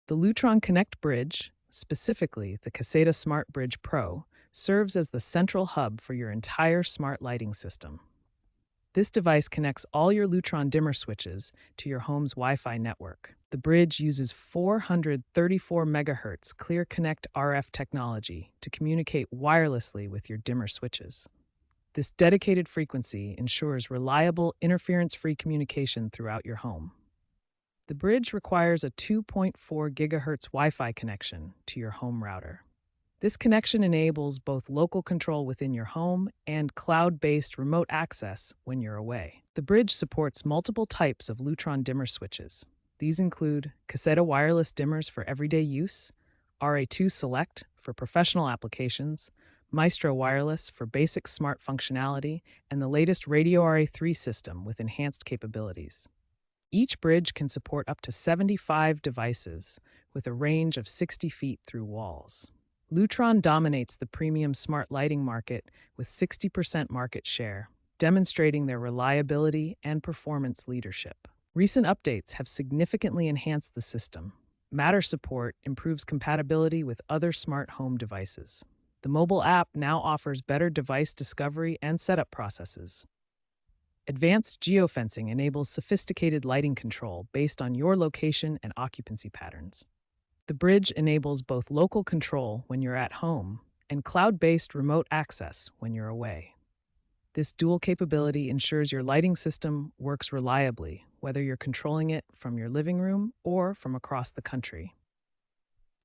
The Lutron Connect Bridge, specifically the Caseta Smart Bridge Pro, serves as the central hub for your entire smart lighting system. This device connects all your Lutron dimmer switches to your home's Wi-Fi network. The bridge uses 434 megahertz Clear Connect RF technology to communicate wirelessly with your dimmer switches. This dedicated frequency ensures reliable, interference-free communication throughout your home. The bridge requires a 2.4 gigahertz Wi-Fi connection to your home router. This connection enables both local control within your home and cloud-based remote access when you're away. The bridge supports multiple types of Lutron dimmer switches. These include Caseta wireless dimmers for everyday use, RA2 Select for professional applications, Maestro Wireless for basic smart functionality, and the latest Radio RA3 system with enhanced capabilities. Each bridge can support up to 75 devices with a range of 60 feet through walls. Lutron dominates the premium smart lighting market with 60% market share, demonstrating their reliability and performance leadership. Recent updates have significantly enhanced the system. Matter support improves compatibility with other smart home devices. The mobile app now offers better device discovery and setup processes. Advanced geofencing enables sophisticated lighting control based on your location and occupancy patterns. The bridge enables both local control when you're at home and cloud-based remote access when you're away. This dual capability ensures your lighting system works reliably, whether you're controlling it from your living room or from across the country.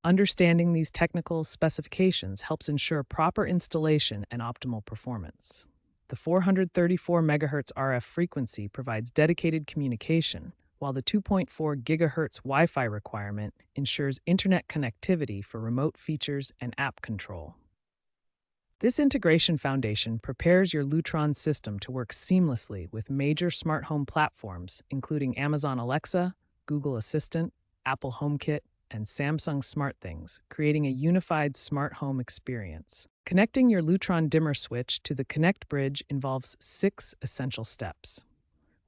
Understanding these technical specifications helps ensure proper installation and optimal performance. The 434 MHz RF frequency provides dedicated communication, while the 2.4 GHz Wi-Fi requirement ensures internet connectivity for remote features and app control. This integration foundation prepares your Lutron system to work seamlessly with major smart home platforms, including Amazon Alexa, Google Assistant, Apple HomeKit, and Samsung SmartThings, creating a unified smart home experience. Connecting your Lutron dimmer switch to the Connect Bridge involves 6 essential steps.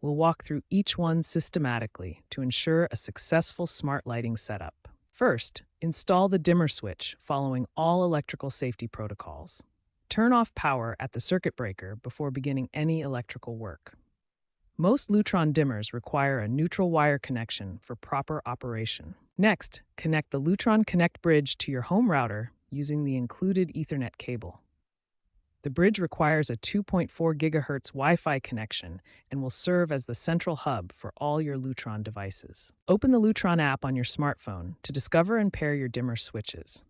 We'll walk through each one systematically to ensure a successful smart lighting setup. First, install the dimmer switch following all electrical safety protocols. Turn off power at the circuit breaker before beginning any electrical work. Most Lutron dimmers require a neutral wire connection for proper operation. Next, connect the Lutron Connect Bridge to your home router using the included Ethernet cable. The bridge requires a 2.4 GHz Wi-Fi connection and will serve as the central hub for all your Lutron devices. Open the Lutron app on your smartphone to discover and pair your dimmer switches.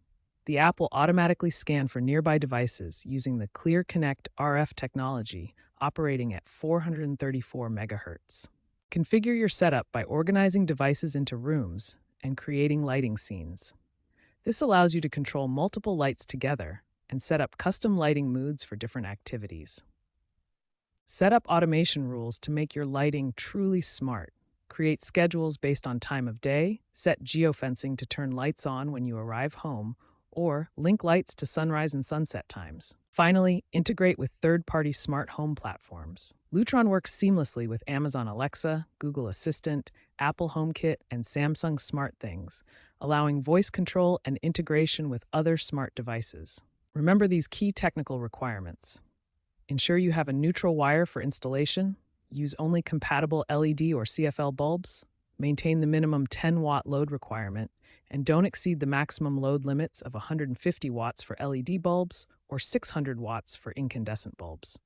The app will automatically scan for nearby devices using the Clear Connect RF technology operating at 434 MHz. Configure your setup by organizing devices into rooms and creating lighting scenes. This allows you to control multiple lights together and set up custom lighting moods for different activities. Set up automation rules to make your lighting truly smart. Create schedules based on time of day, set geofencing to turn lights on when you arrive home, or link lights to sunrise and sunset times. Finally, integrate with third-party smart home platforms. Lutron works seamlessly with Amazon Alexa, Google Assistant, Apple HomeKit, and Samsung SmartThings, allowing voice control and integration with other smart devices. Remember these key technical requirements. Ensure you have a neutral wire for installation. Use only compatible LED or CFL bulbs. Maintain the minimum 10-watt load requirement, and don't exceed the maximum load limits of 150 watts for LED bulbs or 600 watts for incandescent bulbs.